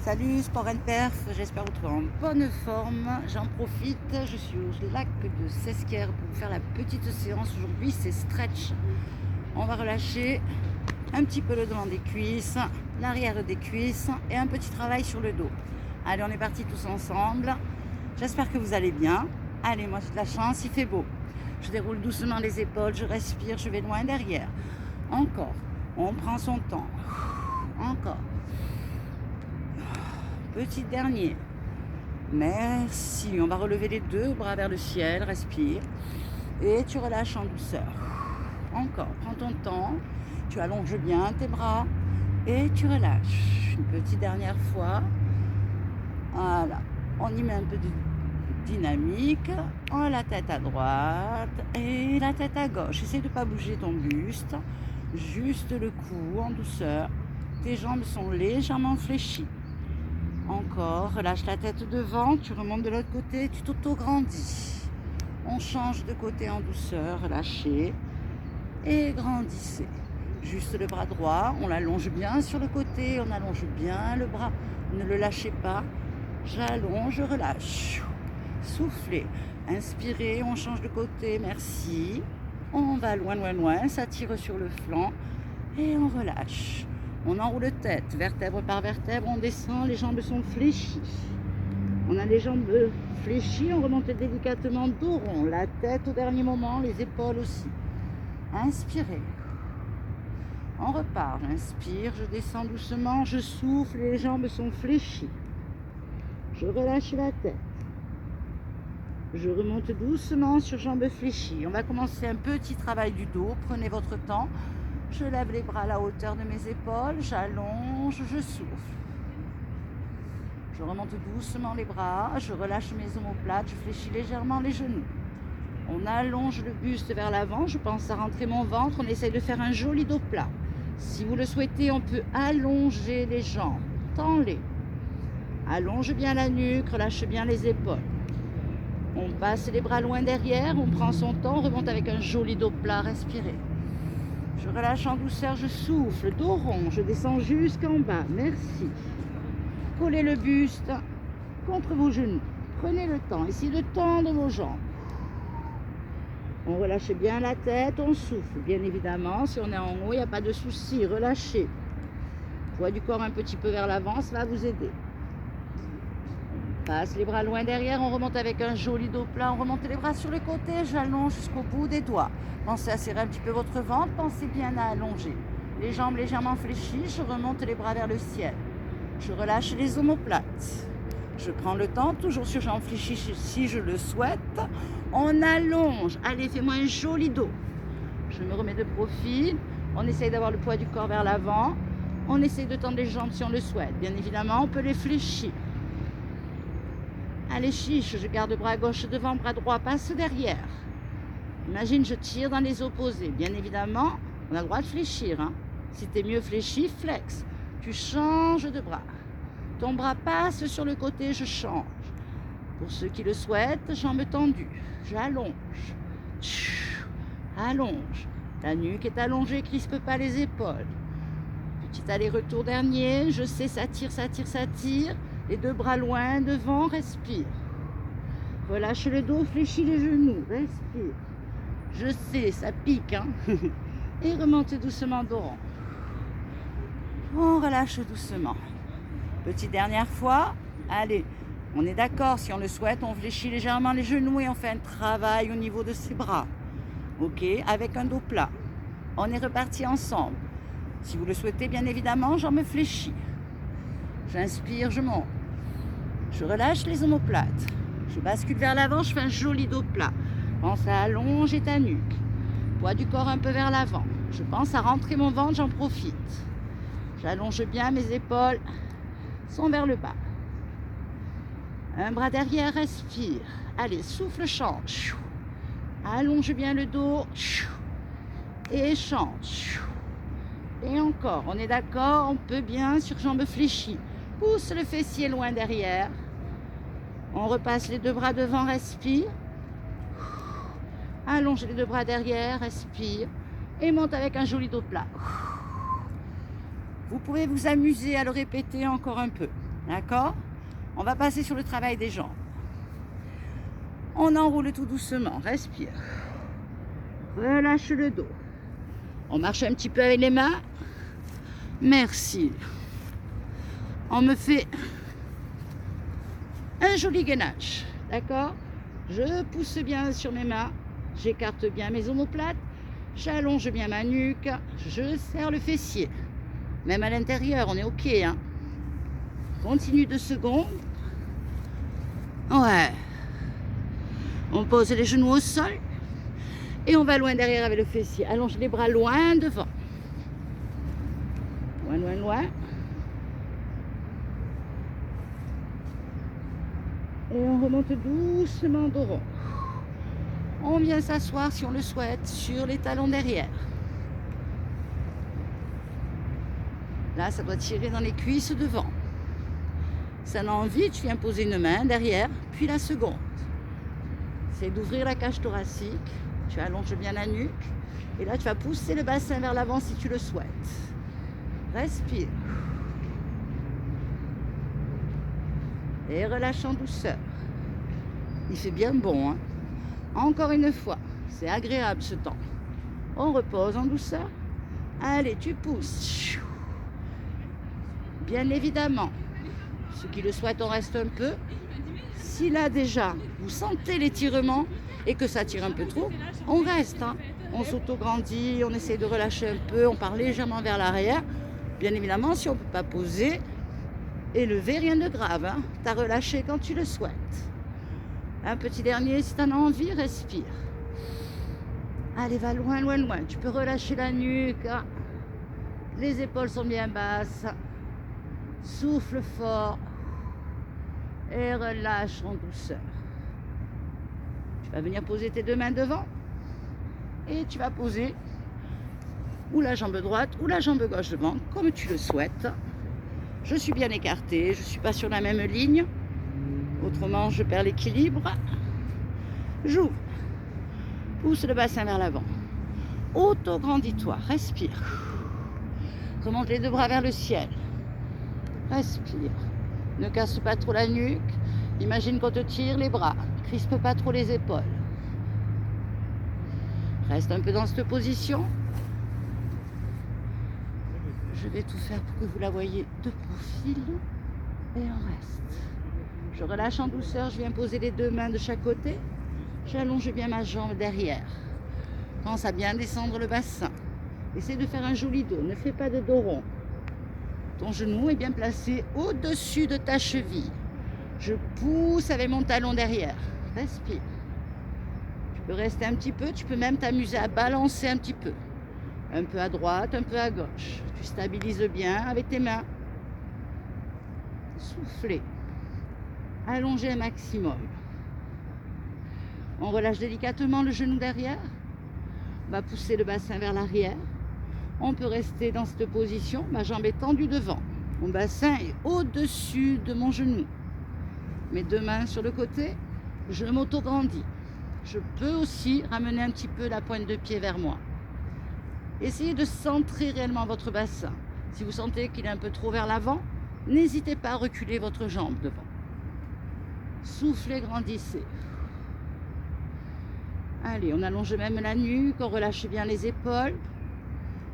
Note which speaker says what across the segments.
Speaker 1: Salut Sport Perf, j'espère vous trouver en bonne forme. J'en profite, je suis au lac de Sesquer pour vous faire la petite séance. Aujourd'hui, c'est stretch. On va relâcher un petit peu le devant des cuisses, l'arrière des cuisses et un petit travail sur le dos. Allez, on est partis tous ensemble. J'espère que vous allez bien. Allez, moi j'ai de la chance, il fait beau. Je déroule doucement les épaules, je respire, je vais loin derrière. Encore, on prend son temps. Encore. Petit dernier. Merci. On va relever les deux bras vers le ciel. Respire. Et tu relâches en douceur. Encore. Prends ton temps. Tu allonges bien tes bras. Et tu relâches. Une petite dernière fois. Voilà. On y met un peu de dynamique. On a la tête à droite et la tête à gauche. Essaye de ne pas bouger ton buste. Juste le cou en douceur. Tes jambes sont légèrement fléchies. Encore, relâche la tête devant, tu remontes de l'autre côté, tu t'auto-grandis. On change de côté en douceur, relâchez et grandissez. Juste le bras droit, on l'allonge bien sur le côté, on allonge bien le bras, ne le lâchez pas. J'allonge, je relâche. Soufflez, inspirez, on change de côté, merci. On va loin, loin, loin, ça tire sur le flanc et on relâche. On enroule tête, vertèbre par vertèbre, on descend, les jambes sont fléchies. On a les jambes fléchies, on remonte délicatement dos rond, la tête au dernier moment, les épaules aussi. Inspirez. On repart, j'inspire, je descends doucement, je souffle, les jambes sont fléchies. Je relâche la tête. Je remonte doucement sur jambes fléchies. On va commencer un petit travail du dos, prenez votre temps. Je lève les bras à la hauteur de mes épaules, j'allonge, je souffle. Je remonte doucement les bras, je relâche mes omoplates, je fléchis légèrement les genoux. On allonge le buste vers l'avant, je pense à rentrer mon ventre, on essaye de faire un joli dos plat. Si vous le souhaitez, on peut allonger les jambes, tends-les. Allonge bien la nuque, relâche bien les épaules. On passe les bras loin derrière, on prend son temps, on remonte avec un joli dos plat, respirez. Je relâche en douceur, je souffle, dos rond, je descends jusqu'en bas, merci. Collez le buste contre vos genoux, prenez le temps, essayez de tendre vos jambes. On relâche bien la tête, on souffle, bien évidemment, si on est en haut, il n'y a pas de souci, relâchez. Poids du corps un petit peu vers l'avant, ça va vous aider. On passe les bras loin derrière, on remonte avec un joli dos plat, on remonte les bras sur le côté, j'allonge jusqu'au bout des doigts. Pensez à serrer un petit peu votre ventre, pensez bien à allonger. Les jambes légèrement fléchies, je remonte les bras vers le ciel. Je relâche les omoplates. Je prends le temps, toujours sur jambes fléchies si je le souhaite. On allonge. Allez, fais-moi un joli dos. Je me remets de profil. On essaye d'avoir le poids du corps vers l'avant. On essaye de tendre les jambes si on le souhaite. Bien évidemment, on peut les fléchir. Allez, chiche, je garde bras gauche devant, bras droit passe derrière. Imagine, je tire dans les opposés. Bien évidemment, on a le droit de fléchir. Si tu es mieux fléchi, flex. Tu changes de bras. Ton bras passe sur le côté, je change. Pour ceux qui le souhaitent, jambes tendues. J'allonge. Allonge. La nuque est allongée, crispe pas les épaules. Petit aller-retour dernier. Je sais, ça tire, ça tire, ça tire. Les deux bras loin, devant, respire. Relâche le dos, fléchis les genoux, respire. Je sais, ça pique, Et remonte doucement dos rond. On relâche doucement. Petite dernière fois. Allez, on est d'accord, si on le souhaite, on fléchit légèrement les genoux et on fait un travail au niveau de ses bras. Ok, avec un dos plat. On est reparti ensemble. Si vous le souhaitez, bien évidemment, jambes fléchies. J'inspire, je monte. Je relâche les omoplates. Je bascule vers l'avant, je fais un joli dos plat. Pense à allonger ta nuque. Poids du corps un peu vers l'avant. Je pense à rentrer mon ventre, j'en profite. J'allonge bien mes épaules, sont vers le bas. Un bras derrière, respire. Allez, souffle, change. Allonge bien le dos. Et change. Et encore, on est d'accord, on peut bien sur jambes fléchies. Pousse le fessier loin derrière. On repasse les deux bras devant, respire. Allonge les deux bras derrière, respire. Et monte avec un joli dos plat. Vous pouvez vous amuser à le répéter encore un peu. D'accord? On va passer sur le travail des jambes. On enroule tout doucement, respire. Relâche le dos. On marche un petit peu avec les mains. Merci. On me fait un joli gainage. D'accord? Je pousse bien sur mes mains. J'écarte bien mes omoplates. J'allonge bien ma nuque. Je serre le fessier. Même à l'intérieur, on est OK. Hein? Continue 2 secondes. Ouais. On pose les genoux au sol. Et on va loin derrière avec le fessier. Allonge les bras loin devant. Loin, loin, loin. Et on remonte doucement dos rond. On vient s'asseoir, si on le souhaite, sur les talons derrière. Là, ça doit tirer dans les cuisses devant. Si ça a envie, tu viens poser une main derrière, puis la seconde. C'est d'ouvrir la cage thoracique. Tu allonges bien la nuque. Et là, tu vas pousser le bassin vers l'avant si tu le souhaites. Respire. Et relâche en douceur. Il fait bien bon. Hein? Encore une fois, c'est agréable ce temps. On repose en douceur. Allez, tu pousses. Bien évidemment, ceux qui le souhaitent, on reste un peu. Si là déjà, vous sentez l'étirement et que ça tire un peu trop, on reste. Hein. On s'auto-grandit, on essaie de relâcher un peu, on part légèrement vers l'arrière. Bien évidemment, si on ne peut pas poser, élever, rien de grave. Hein. Tu as relâché quand tu le souhaites. Un petit dernier, si tu en as envie, respire. Allez, va loin, loin, loin. Tu peux relâcher la nuque. Hein. Les épaules sont bien basses. Souffle fort. Et relâche en douceur. Tu vas venir poser tes 2 mains devant. Et tu vas poser ou la jambe droite ou la jambe gauche devant, comme tu le souhaites. Je suis bien écartée, je ne suis pas sur la même ligne. Autrement, je perds l'équilibre. J'ouvre. Pousse le bassin vers l'avant. Auto-grandis-toi. Respire. Remonte les 2 bras vers le ciel. Respire. Ne casse pas trop la nuque. Imagine qu'on te tire les bras. Crispe pas trop les épaules. Reste un peu dans cette position. Je vais tout faire pour que vous la voyez de profil. Et on reste. Je relâche en douceur. Je viens poser les 2 mains de chaque côté. J'allonge bien ma jambe derrière. Pense à bien descendre le bassin. Essaie de faire un joli dos. Ne fais pas de dos rond. Ton genou est bien placé au-dessus de ta cheville. Je pousse avec mon talon derrière. Respire. Tu peux rester un petit peu. Tu peux même t'amuser à balancer un petit peu. Un peu à droite, un peu à gauche. Tu stabilises bien avec tes mains. Soufflez. Allongez un maximum. On relâche délicatement le genou derrière. On va pousser le bassin vers l'arrière. On peut rester dans cette position. Ma jambe est tendue devant. Mon bassin est au-dessus de mon genou. Mes 2 mains sur le côté. Je m'auto-grandis. Je peux aussi ramener un petit peu la pointe de pied vers moi. Essayez de centrer réellement votre bassin. Si vous sentez qu'il est un peu trop vers l'avant, n'hésitez pas à reculer votre jambe devant. Soufflez, grandissez. Allez, on allonge même la nuque, on relâche bien les épaules.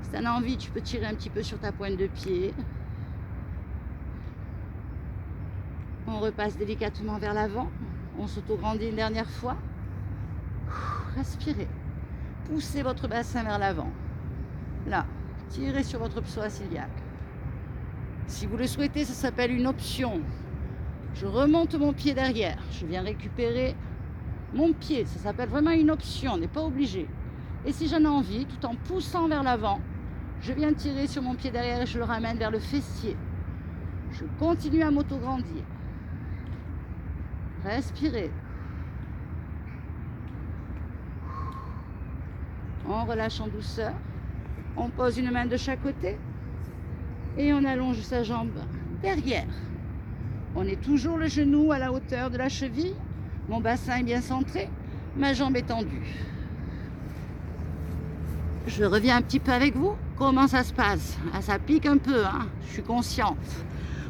Speaker 1: Si tu en as envie, tu peux tirer un petit peu sur ta pointe de pied. On repasse délicatement vers l'avant. On s'auto-grandit une dernière fois. Respirez. Poussez votre bassin vers l'avant. Là, tirez sur votre psoas iliaque. Si vous le souhaitez, ça s'appelle une option. Je remonte mon pied derrière. Je viens récupérer mon pied. Ça s'appelle vraiment une option. On n'est pas obligé. Et si j'en ai envie, tout en poussant vers l'avant, je viens tirer sur mon pied derrière et je le ramène vers le fessier. Je continue à m'auto-grandir. Respirez. On relâche en douceur. On pose une main de chaque côté. Et on allonge sa jambe derrière. On est toujours le genou à la hauteur de la cheville. Mon bassin est bien centré. Ma jambe est tendue. Je reviens un petit peu avec vous. Comment ça se passe? Ah, ça pique un peu, hein? Je suis consciente.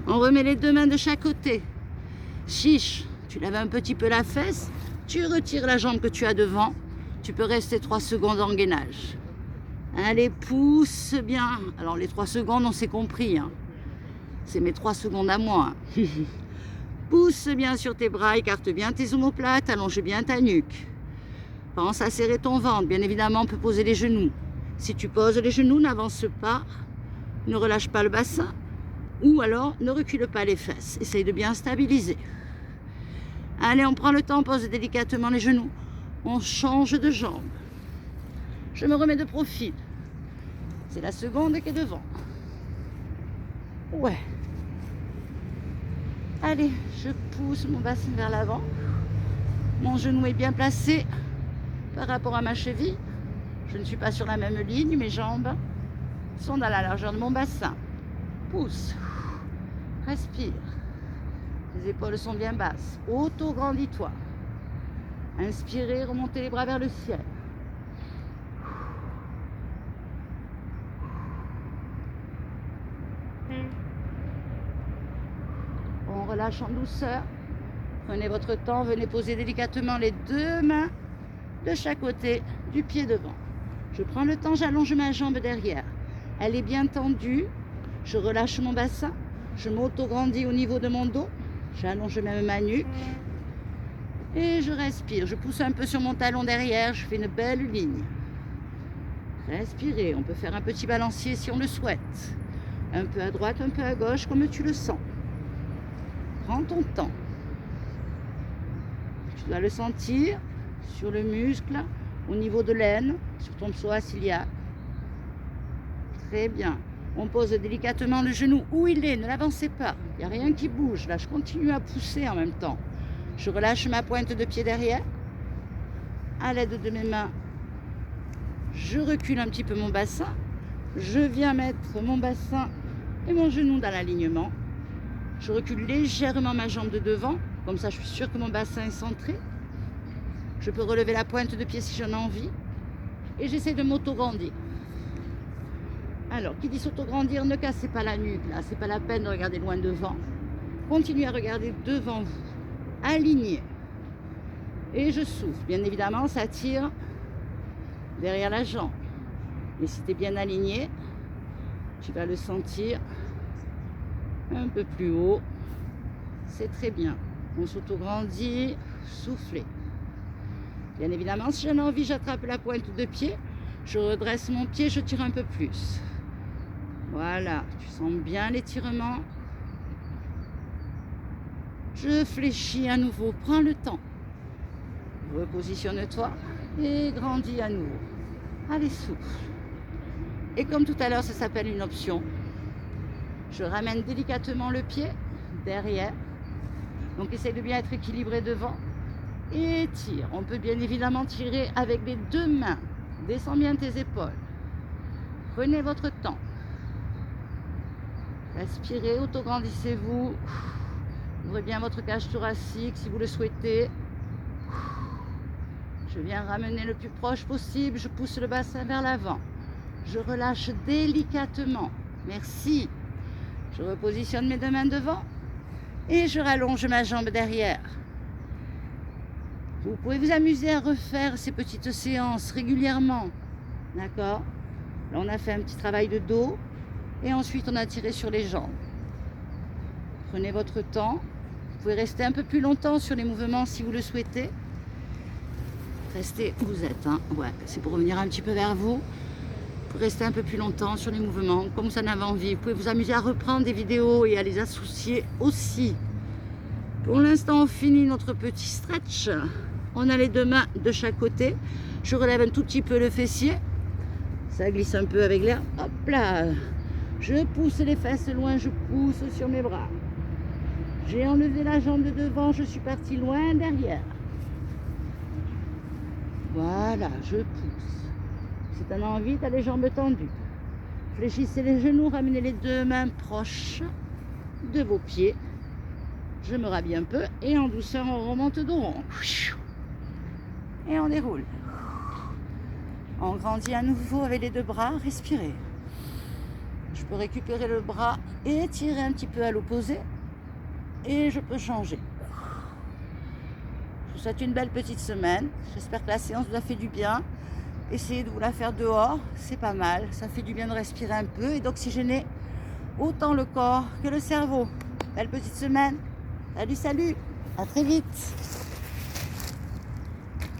Speaker 1: On remet les deux mains de chaque côté. Chiche, tu lèves un petit peu la fesse, tu retires la jambe que tu as devant. Tu peux rester 3 secondes en gainage. Allez, pousse bien. Alors les 3 secondes, on s'est compris. Hein. C'est mes 3 secondes à moi. Pousse bien sur tes bras, écarte bien tes omoplates, allonge bien ta nuque. Pense à serrer ton ventre. Bien évidemment, on peut poser les genoux. Si tu poses les genoux, n'avance pas. Ne relâche pas le bassin. Ou alors, ne recule pas les fesses. Essaye de bien stabiliser. Allez, on prend le temps, on pose délicatement les genoux. On change de jambe. Je me remets de profil. C'est la seconde qui est devant. Ouais. Allez, je pousse mon bassin vers l'avant. Mon genou est bien placé par rapport à ma cheville. Je ne suis pas sur la même ligne. Mes jambes sont dans la largeur de mon bassin. Pousse. Respire. Les épaules sont bien basses. Auto-grandis-toi. Inspirez, remontez les bras vers le ciel. On relâche en douceur. Prenez votre temps, venez poser délicatement les deux mains de chaque côté du pied devant. Je prends le temps, j'allonge ma jambe derrière. Elle est bien tendue. Je relâche mon bassin. Je m'auto-grandis au niveau de mon dos. J'allonge même ma nuque. Et je respire. Je pousse un peu sur mon talon derrière. Je fais une belle ligne. Respirez. On peut faire un petit balancier si on le souhaite. Un peu à droite, un peu à gauche, comme tu le sens. Prends ton temps. Tu dois le sentir sur le muscle, au niveau de l'aine, sur ton psoas ciliaque. Très bien. On pose délicatement le genou où il est. Ne l'avancez pas. Il n'y a rien qui bouge. Là, je continue à pousser en même temps. Je relâche ma pointe de pied derrière. À l'aide de mes mains, je recule un petit peu mon bassin. Je viens mettre mon bassin et mon genou dans l'alignement. Je recule légèrement ma jambe de devant. Comme ça, je suis sûre que mon bassin est centré. Je peux relever la pointe de pied si j'en ai envie. Et j'essaie de m'auto-grandir. Alors, qui dit s'auto-grandir, ne cassez pas la nuque. Là, c'est pas la peine de regarder loin devant. Continuez à regarder devant vous. Aligné. Et je souffle. Bien évidemment, ça tire derrière la jambe. Mais si tu es bien aligné, tu vas le sentir un peu plus haut. C'est très bien. On s'auto-grandit. Soufflez. Bien évidemment, si j'en ai envie, j'attrape la pointe de pied. Je redresse mon pied, je tire un peu plus. Voilà, tu sens bien l'étirement. Je fléchis à nouveau, prends le temps. Repositionne-toi et grandis à nouveau. Allez, souffle. Et comme tout à l'heure, ça s'appelle une option. Je ramène délicatement le pied derrière. Donc, essaye de bien être équilibré devant. Et tire. On peut bien évidemment tirer avec les deux mains. Descends bien tes épaules. Prenez votre temps. Respirez, auto-grandissez-vous. Ouvrez bien votre cage thoracique si vous le souhaitez. Je viens ramener le plus proche possible. Je pousse le bassin vers l'avant. Je relâche délicatement. Merci. Je repositionne mes deux mains devant. Et je rallonge ma jambe derrière. Vous pouvez vous amuser à refaire ces petites séances régulièrement. D'accord? Là, on a fait un petit travail de dos. Et ensuite, on a tiré sur les jambes. Prenez votre temps. Vous pouvez rester un peu plus longtemps sur les mouvements si vous le souhaitez. Restez où vous êtes. Hein. Ouais, c'est pour revenir un petit peu vers vous. Vous pouvez rester un peu plus longtemps sur les mouvements, comme vous en avez envie. Vous pouvez vous amuser à reprendre des vidéos et à les associer aussi. Pour l'instant, on finit notre petit stretch. On a les deux mains de chaque côté. Je relève un tout petit peu le fessier. Ça glisse un peu avec l'air. Hop là. Je pousse les fesses loin, je pousse sur mes bras. J'ai enlevé la jambe de devant, je suis parti loin derrière. Voilà, je pousse. Si tu en as envie, tu as les jambes tendues. Fléchissez les genoux, ramenez les deux mains proches de vos pieds. Je me rhabille un peu et en douceur, on remonte dos rond. Et on déroule. On grandit à nouveau avec les deux bras, respirez. Je peux récupérer le bras et tirer un petit peu à l'opposé et je peux changer. Je vous souhaite une belle petite semaine. J'espère que la séance vous a fait du bien. Essayez de vous la faire dehors, c'est pas mal. Ça fait du bien de respirer un peu et d'oxygéner autant le corps que le cerveau. Belle petite semaine. Salut, salut. À très vite.